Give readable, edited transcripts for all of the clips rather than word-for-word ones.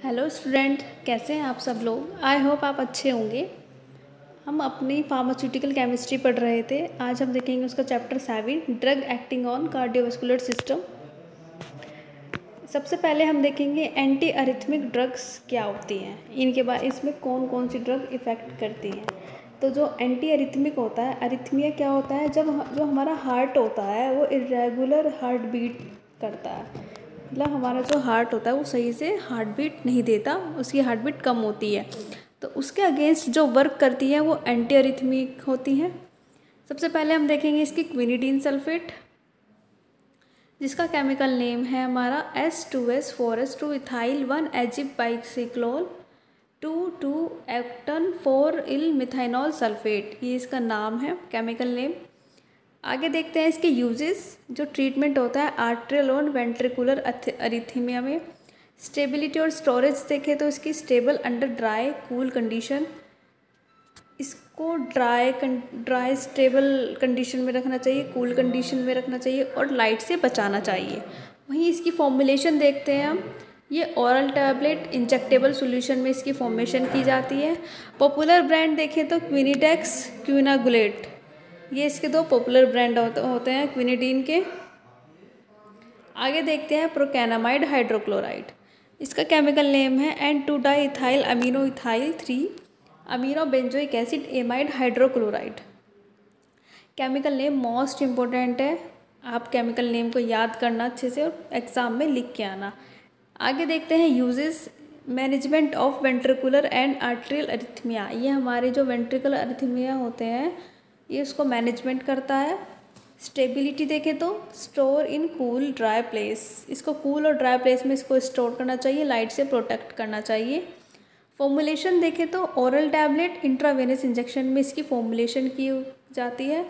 Hello student, कैसे हैं आप सब लोग। आई होप आप अच्छे होंगे। हम अपनी फार्मास्यूटिकल केमिस्ट्री पढ़ रहे थे। आज हम देखेंगे उसका chapter 7, drug acting on cardiovascular system. सबसे पहले हम देखेंगे एंटी अरिथमिक ड्रग्स क्या होती हैं, इनके बाद इसमें कौन कौन सी ड्रग इफ़ेक्ट करती हैं। तो जो एंटी अरिथमिक होता है, अरिथमिया क्या होता है, जब जो हमारा हार्ट होता है वो इरेगुलर हार्ट बीट करता है। मतलब हमारा जो हार्ट होता है वो सही से हार्ट बीट नहीं देता, उसकी हार्ट बीट कम होती है। तो उसके अगेंस्ट जो वर्क करती है वो एंटी अरिथमिक होती हैं। सबसे पहले हम देखेंगे इसकी क्विनिडीन सल्फेट, जिसका केमिकल नेम है हमारा S2S4S2 इथाइल 1 एजिप बाइसिक्लोल 2,2-एक्टन 4-इल मिथाइनॉल सल्फेट, ये इसका नाम है, केमिकल नेम। आगे देखते हैं इसके यूजेस। जो ट्रीटमेंट होता है आर्ट्रियल और वेंट्रिकुलर अरिथमिया में। स्टेबिलिटी और स्टोरेज देखें तो इसकी stable under dry cool condition, इसको ड्राई स्टेबल कंडीशन में रखना चाहिए, कूल कंडीशन में रखना चाहिए और लाइट से बचाना चाहिए। वहीं इसकी फॉर्मुलेशन देखते हैं हम। ये ओरल टैबलेट इंजेक्टेबल सॉल्यूशन में इसकी फॉर्मेशन की जाती है। पॉपुलर ब्रांड देखें तो क्विनिडेक्स, क्विनागुलेट, ये इसके दो पॉपुलर ब्रांड होते हैं क्विनिडीन के। आगे देखते हैं प्रोकैनामाइड हाइड्रोक्लोराइड, इसका केमिकल नेम है N2-डाई ethyl amino ethyl 3 amino benzoic acid amide hydrochloride. Chemical name most important है, आप केमिकल नेम को याद करना अच्छे से और एग्ज़ाम में लिख के आना। आगे देखते हैं uses. Management of ventricular and atrial arrhythmia, ये हमारे जो वेंट्रिकुलर अरिथमिया होते हैं ये उसको मैनेजमेंट करता है। स्टेबिलिटी देखें तो store in cool dry place, इसको कूल और ड्राई प्लेस में इसको स्टोर करना चाहिए, लाइट से प्रोटेक्ट करना चाहिए। फॉर्मुलेशन देखें तो ओरल टैबलेट इंट्रावेनस इंजेक्शन में इसकी फॉर्मुलेशन की जाती है।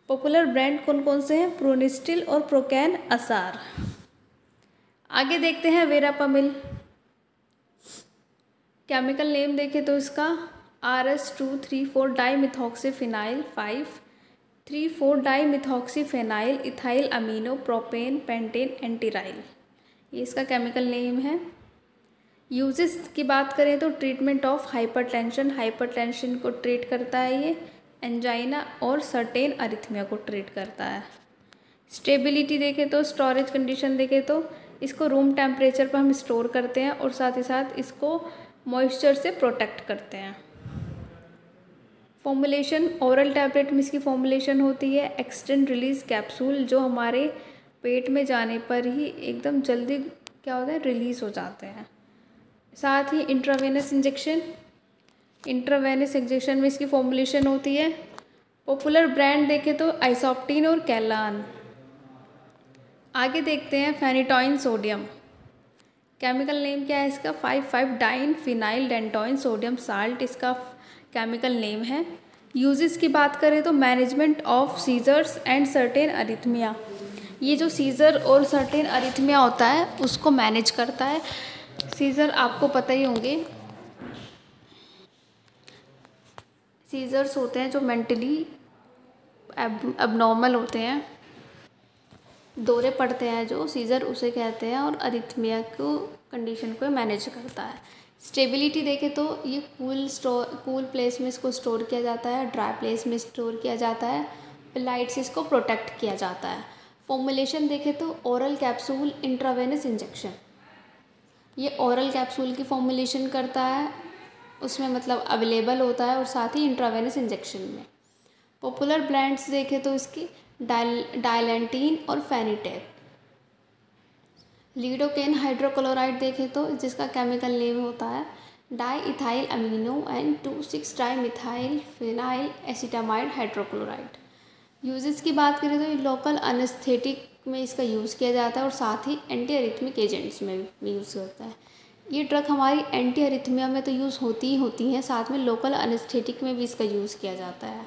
पॉपुलर ब्रांड कौन कौन से हैं, प्रोनिस्टिल और प्रोकैन असार। आगे देखते हैं वेरापामिल, केमिकल नेम देखें तो इसका RS234 dimethoxyphenyl 5,3,4 dimethoxyphenyl ethyl amino propane pentane nitrile, ये इसका केमिकल नेम है। यूजेस की बात करें तो ट्रीटमेंट ऑफ हाइपरटेंशन को ट्रीट करता है ये, एंजाइना और सर्टेन अरिथमिया को ट्रीट करता है। स्टेबिलिटी देखें तो स्टोरेज कंडीशन देखें तो इसको रूम टेम्परेचर पर हम स्टोर करते हैं और साथ ही साथ इसको मॉइस्चर से प्रोटेक्ट करते हैं। फॉर्मुलेशन ओरल टैबलेट में इसकी फॉर्मुलेशन होती है एक्सटेंड रिलीज कैप्सूल, जो हमारे पेट में जाने पर ही एकदम जल्दी क्या होता है, रिलीज़ हो जाते हैं। साथ ही इंट्रावेनस इंजेक्शन में इसकी फॉर्मुलेशन होती है। पॉपुलर ब्रांड देखें तो आइसोप्टीन और कैलान। आगे देखते हैं फेनिटॉइन सोडियम, केमिकल नेम क्या है इसका 5,5-डाइन फिनाइल डेंटोइन सोडियम साल्ट, इसका केमिकल नेम है। यूजेस की बात करें तो management of seizures and certain arrhythmia, ये जो सीज़र और सर्टेन अरिथमिया होता है उसको मैनेज करता है। सीज़र आपको पता ही होंगे, सीज़र्स होते हैं जो मेंटली एबनॉर्मल होते हैं, दौरे पड़ते हैं जो सीज़र उसे कहते हैं, और अरिथमिया को कंडीशन को मैनेज करता है। स्टेबिलिटी देखें तो ये कूल प्लेस में इसको स्टोर किया जाता है, ड्राई प्लेस में स्टोर किया जाता है, लाइट से इसको प्रोटेक्ट किया जाता है। फॉर्मुलेशन देखें तो ओरल कैप्सूल इंट्रावेनस इंजेक्शन, ये ओरल कैप्सूल की फॉर्मुलेशन करता है, उसमें मतलब अवेलेबल होता है और साथ ही इंट्रावेनस इंजेक्शन में। पॉपुलर ब्रांड्स देखें तो इसकी डायलेंटीन और फेनिटेक। लीडोकेन हाइड्रोक्लोराइड देखें तो जिसका केमिकल नेम होता है di ethyl amino N2,6 dimethyl phenyl acetamide hydrochloride. Uses की बात करें तो ये लोकल अनेस्थेटिक में इसका यूज़ किया जाता है और साथ ही एंटी अरिथमिक एजेंट्स में भी यूज़ होता है। ये ड्रग हमारी एंटी अरिथमिया में तो यूज़ होती हैं, साथ में लोकल अनेस्थेटिक में भी इसका यूज़ किया जाता है।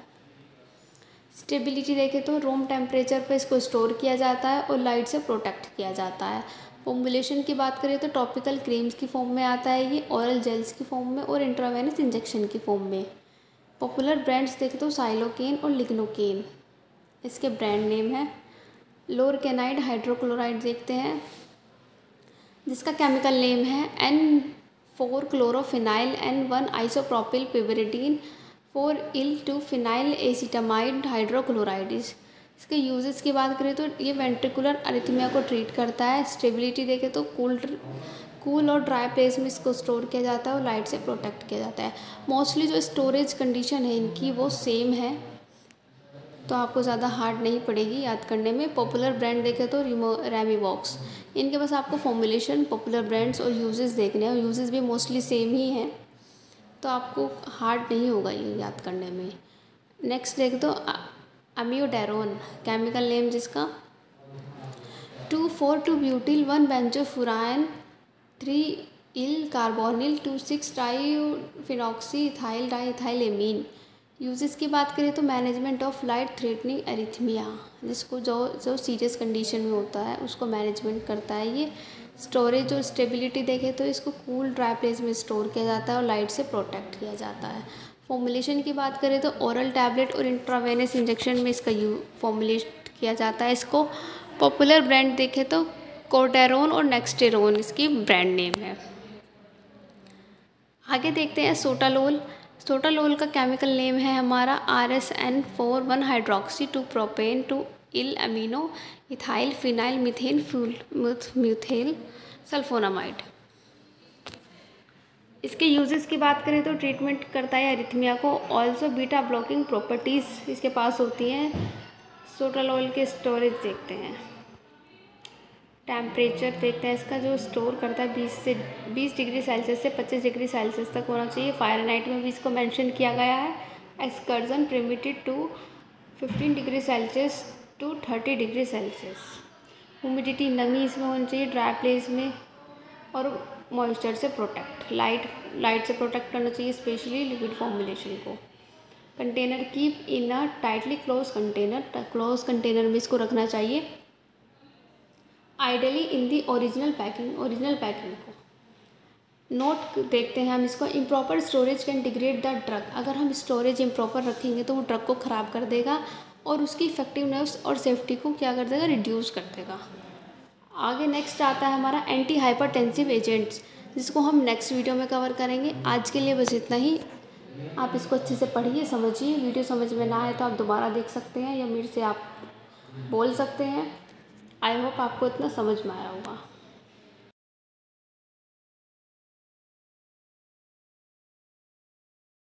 स्टेबिलिटी देखें तो रूम टेम्परेचर पर इसको स्टोर किया जाता है और लाइट से प्रोटेक्ट किया जाता है। फॉर्मुलेशन की बात करें तो टॉपिकल क्रीम्स की फॉर्म में आता है ये, ओरल जेल्स की फॉर्म में और इंट्रावेनस इंजेक्शन की फॉर्म में। पॉपुलर ब्रांड्स देखें तो साइलोकेन और लिग्नोकेन, इसके ब्रांड नेम है। लोरकेनाइड हाइड्रोक्लोराइड देखते हैं, जिसका केमिकल नेम है 4 chlorophenyl and 1 isopropyl piperidine 4 yl 2 phenyl acetamide hydrochloride. इसके यूजेस की बात करें तो ये वेंट्रिकुलर अरिथमिया को ट्रीट करता है। स्टेबिलिटी देखें तो कूल और ड्राई प्लेस में इसको स्टोर किया जाता है और लाइट से प्रोटेक्ट किया जाता है। मोस्टली जो स्टोरेज कंडीशन है इनकी वो सेम है, तो आपको ज़्यादा हार्ड नहीं पड़ेगी याद करने में। पॉपुलर ब्रांड देखें तो रेमीवॉक्स। इनके पास आपको फॉर्मुलेशन, पॉपुलर ब्रांड्स और यूजेस देखने हैं, और यूजेस भी मोस्टली सेम ही हैं, तो आपको हार्ड नहीं होगा ये याद करने में। नेक्स्ट देख दो अम्योडेरोन, केमिकल नेम जिसका 2,4,2-ब्यूटिल 1 बेंजोफुरान 3 इल कार्बोनिल 2,6 डाईफिनॉक्सी इथाइल डाईइथाइलेमीन। यूजेस की बात करें तो management of light threatening arrhythmia, जिसको जो सीरियस कंडीशन में होता है उसको मैनेजमेंट करता है ये। स्टोरेज और स्टेबिलिटी देखें तो इसको कूल ड्राई प्लेस में स्टोर किया जाता है और लाइट से प्रोटेक्ट किया जाता है। फॉर्मुलेशन की बात करें तो ओरल टैबलेट और इंट्रावेनस इंजेक्शन में इसका फॉर्मुलेट किया जाता है इसको। पॉपुलर ब्रांड देखें तो कोर्टेरोन और नेक्सटेरोन इसकी ब्रांड नेम है। आगे देखते हैं सोटालोल। सोटालोल का केमिकल नेम है हमारा RSN4 1 hydroxy 2 propane 2 yl amino ethyl phenyl methane methyl sulfonamide. इसके यूजेस की बात करें तो ट्रीटमेंट करता है एरिथमिया को। ऑल्सो बीटा ब्लॉकिंग प्रॉपर्टीज़ इसके पास होती हैं। सोटालोल के स्टोरेज देखते हैं, टेम्परेचर देखते हैं इसका, जो स्टोर करता है 20 डिग्री सेल्सियस से 25 डिग्री सेल्सियस तक होना चाहिए। फ़ारेनहाइट में भी इसको मेंशन किया गया है। Excursion permitted to 15 degree Celsius to 30 degree Celsius. Humidity, नमी इसमें होनी चाहिए ड्राई प्लेस में, और मॉइस्चर से प्रोटेक्ट, लाइट से प्रोटेक्ट करना चाहिए, स्पेशली लिक्विड फॉर्मुलेशन को। Container keep in a tightly close container में इसको रखना चाहिए, ideally in the original packing को। नोट देखते हैं हम इसको, improper storage can degrade the drug. अगर हम स्टोरेज इम्प्रॉपर रखेंगे तो वो ड्रग को ख़राब कर देगा और उसकी इफेक्टिवनेस और सेफ्टी को क्या कर देगा, रिड्यूस कर देगा। आगे नेक्स्ट आता है हमारा एंटी हाइपरटेंसिव एजेंट्स, जिसको हम नेक्स्ट वीडियो में कवर करेंगे। आज के लिए बस इतना ही। आप इसको अच्छे से पढ़िए, समझिए। वीडियो समझ में ना आए तो आप दोबारा देख सकते हैं या मेरे से आप बोल सकते हैं। आई होप आपको इतना समझ में आया होगा।